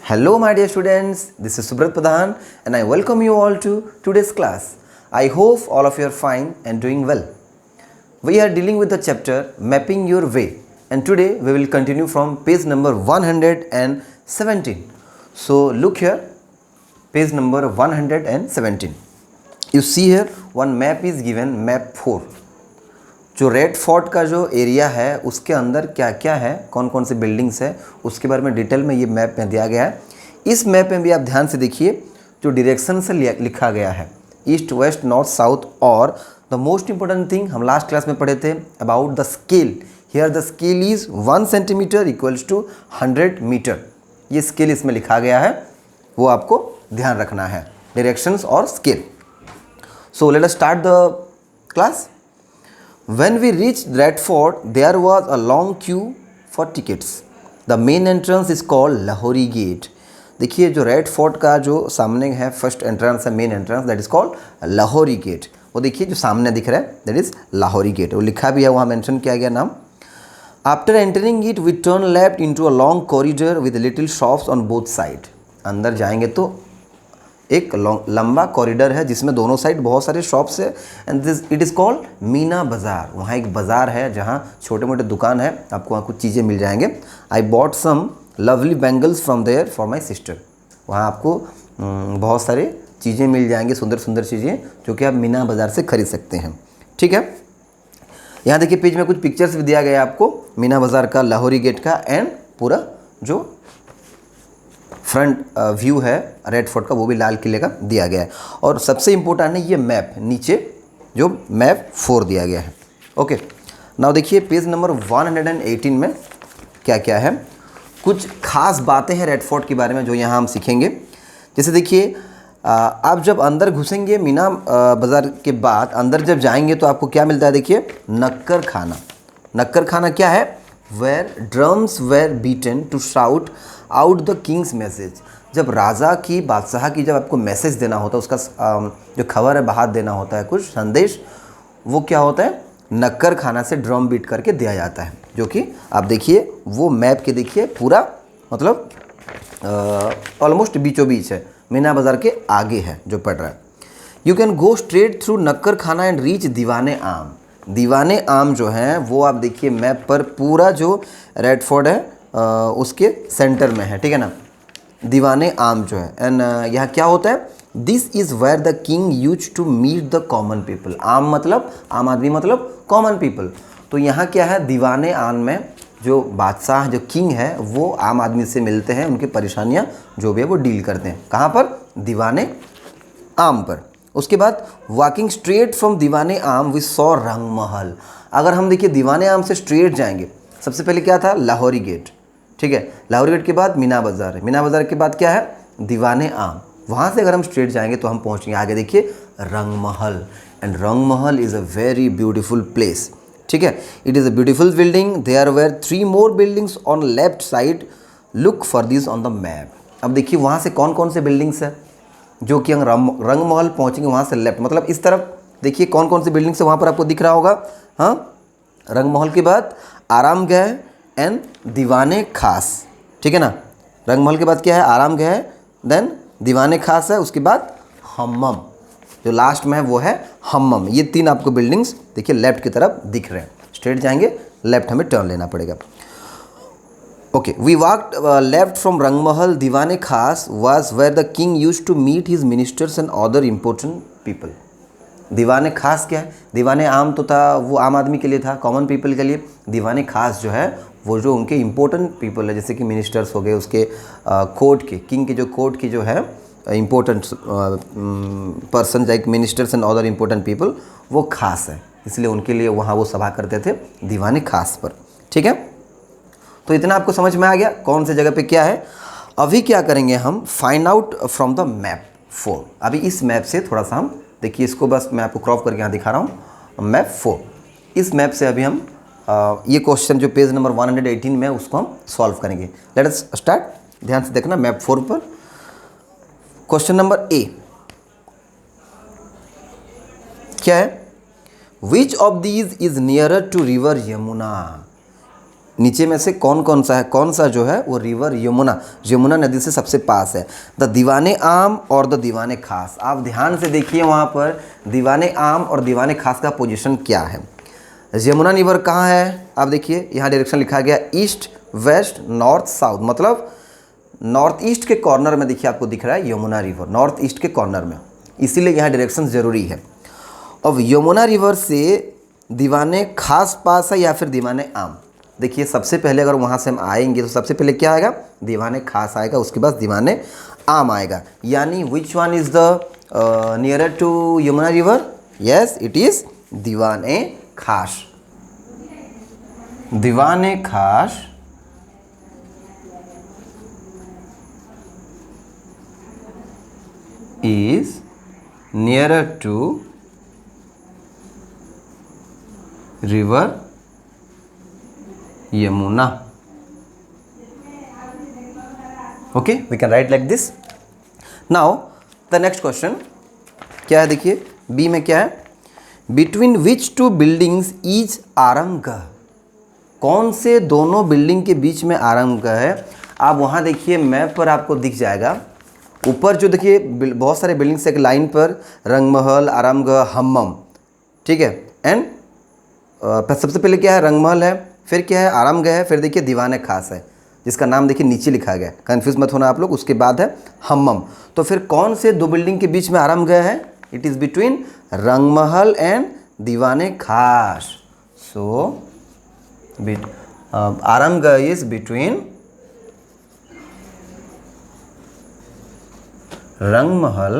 Hello, my dear students. This is Subrat Pradhan, and I welcome you all to today's class. I hope all of you are fine and doing well. We are dealing with the chapter Mapping Your Way, and today we will continue from page number 117. So, look here, page number 117. You see here, one map is given, map 4. जो red fort का जो area है उसके अंदर क्या क्या है, कौन कौन सी बिल्डिंग्स है, उसके बारे में डिटेल में ये मैप में दिया गया है। इस मैप में भी आप ध्यान से देखिए, जो डायरेक्शन से लिखा गया है, ईस्ट वेस्ट नॉर्थ साउथ, और द मोस्ट इंपॉर्टेंट थिंग हम लास्ट क्लास में पढ़े थे about the scale. Here the scale is 1 centimetre equals to 100 metre. ये स्केल इसमें लिखा गया है, वो आपको ध्यान रखना है, डायरेक्शंस और scale. So let us start the class. When we reached Red Fort, there was a long queue for tickets. The main entrance is called Lahori Gate. देखिए जो रेड फोर्ट का जो सामने है फर्स्ट एंट्रेंस है, main entrance, that is called Lahori gate. वो देखिए जो सामने दिख रहा है दैट इज लाहौरी गेट, वो लिखा भी है, वहाँ मेंशन किया गया नाम. After entering it we turn left into a long corridor with little shops on both side. अंदर जाएंगे तो एक लंबा कॉरिडोर है जिसमें दोनों साइड बहुत सारे शॉप्स है, and this it is called Meena बाज़ार. वहाँ एक बाज़ार है जहाँ छोटे मोटे दुकान है, आपको वहाँ कुछ चीज़ें मिल जाएंगे. I bought some lovely bangles from there for my sister. वहाँ आपको बहुत सारे चीज़ें मिल जाएंगे, सुंदर सुंदर चीज़ें जो कि आप मीना बाज़ार से खरीद सकते हैं. ठीक है, यहाँ देखिए पेज में कुछ पिक्चर्स भी दिया गया है आपको मीना बाज़ार का, लाहौरी गेट का, एंड पूरा जो फ्रंट व्यू है रेड फोर्ट का वो भी लाल किले का दिया गया है. और सबसे इम्पोर्टेंट है ये मैप, नीचे जो मैप 4 दिया गया है. ओके, नाउ देखिए पेज नंबर 118 में क्या क्या है. कुछ खास बातें हैं रेड फोर्ट के बारे में जो यहाँ हम सीखेंगे. जैसे देखिए आप जब अंदर घुसेंगे मीना बाज़ार के बाद, अंदर जब जाएंगे तो आपको क्या मिलता है. देखिए नक्कर खाना. नक्कर खाना क्या है? Where drums were beaten to shout out the king's message. जब राजा की, बादशाह की जब आपको मैसेज देना होता है, उसका जो खबर है बाहर देना होता है, कुछ संदेश, वो क्या होता है? नक्कर खाना से ड्रम बीट करके दिया जाता है. जो कि आप देखिए वो मैप के देखिए पूरा मतलब ऑलमोस्ट बीचों बीच है, मीना बाज़ार के आगे है जो पड़ रहा है. You can go straight through Naqqar Khana and reach दीवाने आम. दीवाने आम जो हैं वो आप देखिए मैप पर पूरा जो रेड फोर्ट है उसके सेंटर में है. ठीक है ना, दीवाने आम जो है. एंड यहाँ क्या होता है? This is where the king use to meet the common people. आम मतलब आम आदमी मतलब कॉमन पीपल. तो यहाँ क्या है, दीवाने आम में जो बादशाह जो किंग है वो आम आदमी से मिलते हैं, उनकी परेशानियाँ जो भी है वो डील करते हैं. कहाँ पर? दीवाने आम पर. उसके बाद वॉकिंग स्ट्रेट फ्रॉम दीवाने आम वी सॉ रंग महल. अगर हम देखिए दीवाने आम से स्ट्रेट जाएंगे, सबसे पहले क्या था? लाहौरी गेट. ठीक है, लाहौरी गेट के बाद मीना बाज़ार है, मीना बाज़ार के बाद क्या है? दीवाने आम. वहाँ से अगर हम स्ट्रेट जाएंगे तो हम पहुँचेंगे आगे देखिए रंग महल. And Rang Mahal is a very beautiful place. ठीक है, it is a beautiful building. There were 3 more buildings on left side. Look for this on the map. अब देखिए वहाँ से कौन कौन से बिल्डिंग्स है जो कि हम रंग महल पहुँचेंगे वहाँ से लेफ्ट, मतलब इस तरफ देखिए कौन कौन सी बिल्डिंग्स है वहाँ पर आपको दिख रहा होगा. हाँ, रंग महल के बाद आरामगह एंड दीवाने खास. ठीक है ना, रंग महल के बाद क्या है? आरामगह, देन दीवाने खास है, उसके बाद हम्मम जो लास्ट में है वो है हम्मम. ये 3 आपको बिल्डिंग्स देखिए लेफ्ट की तरफ दिख रहे हैं. स्ट्रेट जाएंगे, लेफ्ट हमें टर्न लेना पड़ेगा. Okay, we walked left from Rang Mahal. Diwane Khas was where the king use to meet his ministers and other important people. Diwane Khas क्या है? दीवाने आम तो था, वो आम आदमी के लिए था, कॉमन पीपल के लिए. दीवाने खास जो है वो जो उनके इम्पोर्टेंट पीपल है, जैसे कि मिनिस्टर्स हो गए, उसके कोर्ट के, किंग के जो कोर्ट की जो है important person, like ministers and other important people, वो खास है, इसलिए उनके लिए वहाँ वो सभा करते थे दीवाने खास पर. ठीक है, तो इतना आपको समझ में आ गया कौन से जगह पे क्या है. अभी क्या करेंगे हम? Find out from the map 4. अभी इस मैप से थोड़ा सा हम देखिए, इसको बस मैं आपको क्रॉप करके यहाँ दिखा रहा हूँ, मैप 4. इस मैप से अभी हम ये क्वेश्चन जो पेज नंबर 118 में उसको हम सॉल्व करेंगे. Let us start. ध्यान से देखना मैप 4 पर. क्वेश्चन नंबर ए क्या है? Which of these is nearer to river Yamuna. नीचे में से कौन कौन सा है, कौन सा जो है वो रिवर यमुना, यमुना नदी से सबसे पास है। द दीवाने आम और द दीवाने खास। आप ध्यान से देखिए वहाँ पर दीवाने आम और दीवाने खास का पोजीशन क्या है। यमुना रिवर कहाँ है, आप देखिए यहाँ डायरेक्शन लिखा गया ईस्ट वेस्ट नॉर्थ साउथ, मतलब नॉर्थ ईस्ट के कॉर्नर में देखिए आपको दिख रहा है यमुना रिवर, नॉर्थ ईस्ट के कॉर्नर में, इसीलिए यहाँ डायरेक्शन ज़रूरी है। अब यमुना रिवर से दीवाने खास पास है या फिर दीवाने आम। देखिए सबसे पहले अगर वहाँ से हम आएंगे तो सबसे पहले क्या आएगा, दीवाने खास आएगा, उसके बाद दीवाने आम आएगा। यानी which one is the nearer to Yamuna river, yes it is Diwane Khas. दीवाने खास is nearer to river Yamuna. Okay, we can write like this. Now the next question क्या है, देखिए बी में क्या है, between which two buildings is Aramghar. कौन से दोनों बिल्डिंग के बीच में आरामगढ़ है। आप वहाँ देखिए मैप पर आपको दिख जाएगा, ऊपर जो देखिए बहुत सारे बिल्डिंग्स एक लाइन पर, रंगमहल, आरामगढ़, हम्मम, ठीक है। एंड सबसे पहले क्या है, रंगमहल है, फिर क्या है, आरामगढ़ है, फिर देखिए दीवाने खास है, जिसका नाम देखिए नीचे लिखा गया है, कन्फ्यूज मत होना आप लोग। उसके बाद है हम्मम। तो फिर कौन से दो बिल्डिंग के बीच में आरामगढ़ है, it is between Rangmahal and Diwane Khas. So Aramgarh is between Rangmahal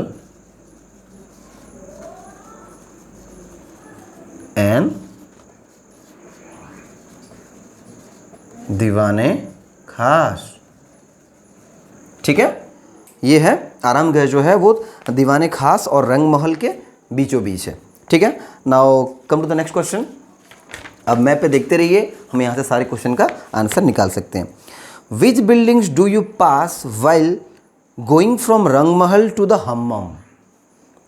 and Diwane Khas, ठीक है। ये है आरामगढ़ जो है वो दीवाने खास और रंगमहल के बीचों बीच है, ठीक है। Now come to the next question. अब मैप पे देखते रहिए, हम यहाँ से सारे क्वेश्चन का आंसर निकाल सकते हैं। Which buildings do you pass while going from Rangmahal to the Hammam.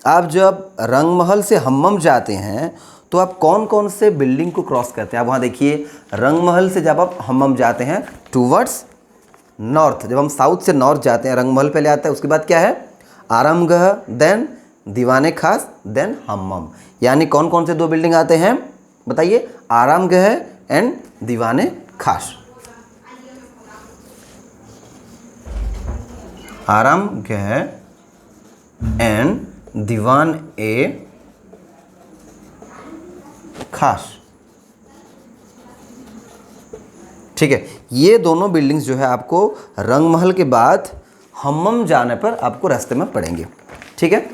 आप जब रंगमहल से हम्मम जाते हैं तो आप कौन कौन से बिल्डिंग को क्रॉस करते हैं। आप वहाँ देखिए रंगमहल से जब आप हम्मम जाते हैं टूवर्ड्स नॉर्थ, जब हम साउथ से नॉर्थ जाते हैं रंगमहल पहले आता है, उसके बाद क्या है आरामगढ़, देन दीवाने खास, देन हम्मम। यानी कौन कौन से दो बिल्डिंग आते हैं बताइए, आरामगढ़ एंड दीवाने खास। आरामगढ़ एंड दीवान ए खास, ठीक है। ये दोनों बिल्डिंग्स जो है आपको रंगमहल के बाद हम्मम जाने पर आपको रास्ते में पड़ेंगे, ठीक है।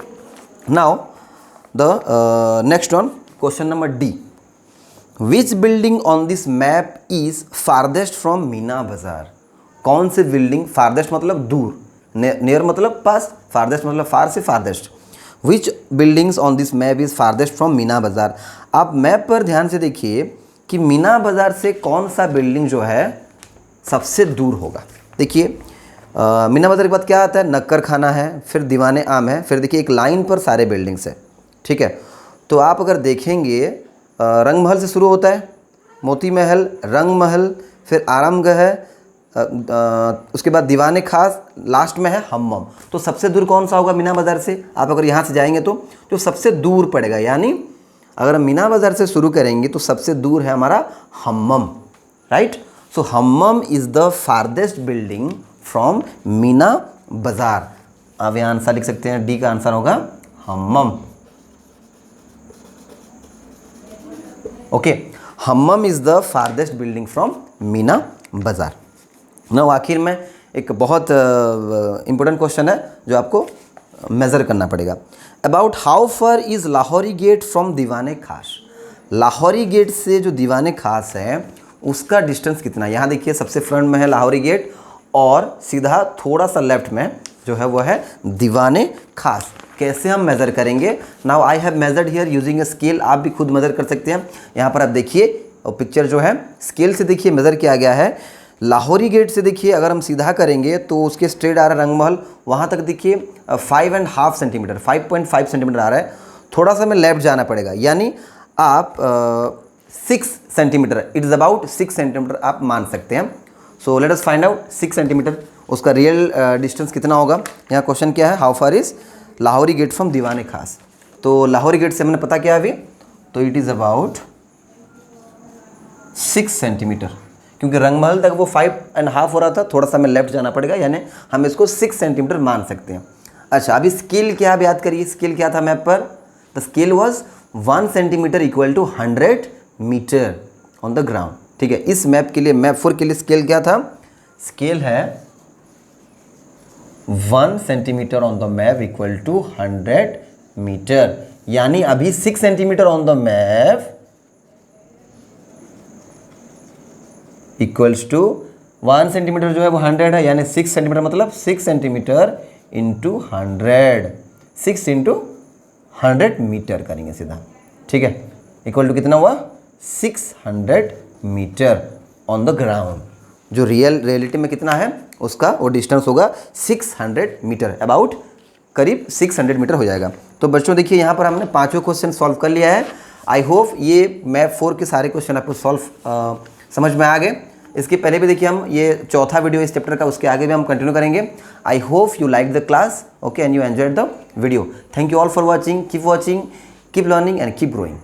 Now the next one, question number D. Which building on this map is farthest from Meena बाजार। कौन से बिल्डिंग, फारदेस्ट मतलब दूर, नियर मतलब पास, फारदेस्ट मतलब फार से farthest. Which buildings on this map is farthest from Meena Bazaar. आप मैप पर ध्यान से देखिए कि मीना बाज़ार से कौन सा बिल्डिंग जो है सबसे दूर होगा। देखिए मीना बाज़ार के बाद क्या आता है, नक्कर खाना है, फिर दीवाने आम है, फिर देखिए एक लाइन पर सारे बिल्डिंग्स है, ठीक है। तो आप अगर देखेंगे रंगमहल से शुरू होता है, मोती महल, रंगमहल, फिर आरामगढ़ है, उसके बाद दीवाने खास, लास्ट में है हम्मम। तो सबसे दूर कौन सा होगा मीना बाज़ार से। आप अगर यहाँ से जाएंगे तो जो सबसे दूर पड़ेगा, यानी अगर हम मीना बाज़ार से शुरू करेंगे तो सबसे दूर है हमारा Hammam, right. So Hammam is the farthest building from Meena Bazaar. आप यहाँ आंसर लिख सकते हैं, डी का आंसर होगा Hammam. Okay, Hammam is the farthest building from Meena Bazaar. ना आखिर में एक बहुत इम्पोर्टेंट क्वेश्चन है जो आपको मेज़र करना पड़ेगा। About how far is Lahori gate from Diwane Khas. Lahori gate से जो दीवाने खास है उसका डिस्टेंस कितना है। यहाँ देखिए सबसे फ्रंट में है लाहौरी गेट और सीधा थोड़ा सा लेफ्ट में जो है वो है दीवाने खास। कैसे हम मेज़र करेंगे, now I have measured here using a scale. आप भी खुद मेज़र कर सकते हैं। यहाँ पर आप देखिए और पिक्चर जो है स्केल से देखिए मेज़र किया गया है। लाहौरी गेट से देखिए अगर हम सीधा करेंगे तो उसके स्ट्रेट आ रहा है रंगमहल, वहाँ तक देखिए 5.5 सेंटीमीटर, 5.5 सेंटीमीटर आ रहा है। थोड़ा सा हमें लेफ्ट जाना पड़ेगा, यानी आप 6 centimetre, it is about 6 centimetre आप मान सकते हैं। So let us find out 6 centimetre उसका रियल डिस्टेंस कितना होगा। यहाँ क्वेश्चन क्या है, how far is Lahori gate from Diwan Khas. तो लाहौरी गेट से हमने पता किया अभी, तो इट इज़ अबाउट 6 सेंटीमीटर, क्योंकि रंगमहल तक वो 5.5 हो रहा था, थोड़ा सा हमें लेफ्ट जाना पड़ेगा, यानी हम इसको 6 सेंटीमीटर मान सकते हैं। अच्छा, अभी स्केल क्या आप याद करिए, स्केल क्या था मैप पर, the scale was 1 centimetre equal to 100 metre on the ground. ठीक है, इस मैप के लिए, मैप 4 के लिए स्केल क्या था, स्केल है 1 centimetre on the map equal to 100 metre, यानी अभी 6 centimetre on the map equals to 1 centimetre जो है वो 100 है, यानी 6 सेंटीमीटर मतलब 6 सेंटीमीटर इंटू 100, 6 इंटू 100 मीटर करेंगे सीधा। ठीक है, इक्वल टू कितना हुआ, 600 मीटर ऑन द ग्राउंड। जो रियलिटी में कितना है उसका वो डिस्टेंस होगा 600 मीटर, अबाउट करीब 600 मीटर हो जाएगा। तो बच्चों देखिए यहाँ पर हमने पांचों क्वेश्चन सॉल्व कर लिया है। आई होप ये मैप 4 के सारे क्वेश्चन आपको सॉल्व समझ में आ गए। इसके पहले भी देखिए हम ये चौथा वीडियो इस चैप्टर का, उसके आगे भी हम कंटिन्यू करेंगे। I hope you like the class, okay, and you enjoyed the video. Thank you all for watching, keep learning and keep growing.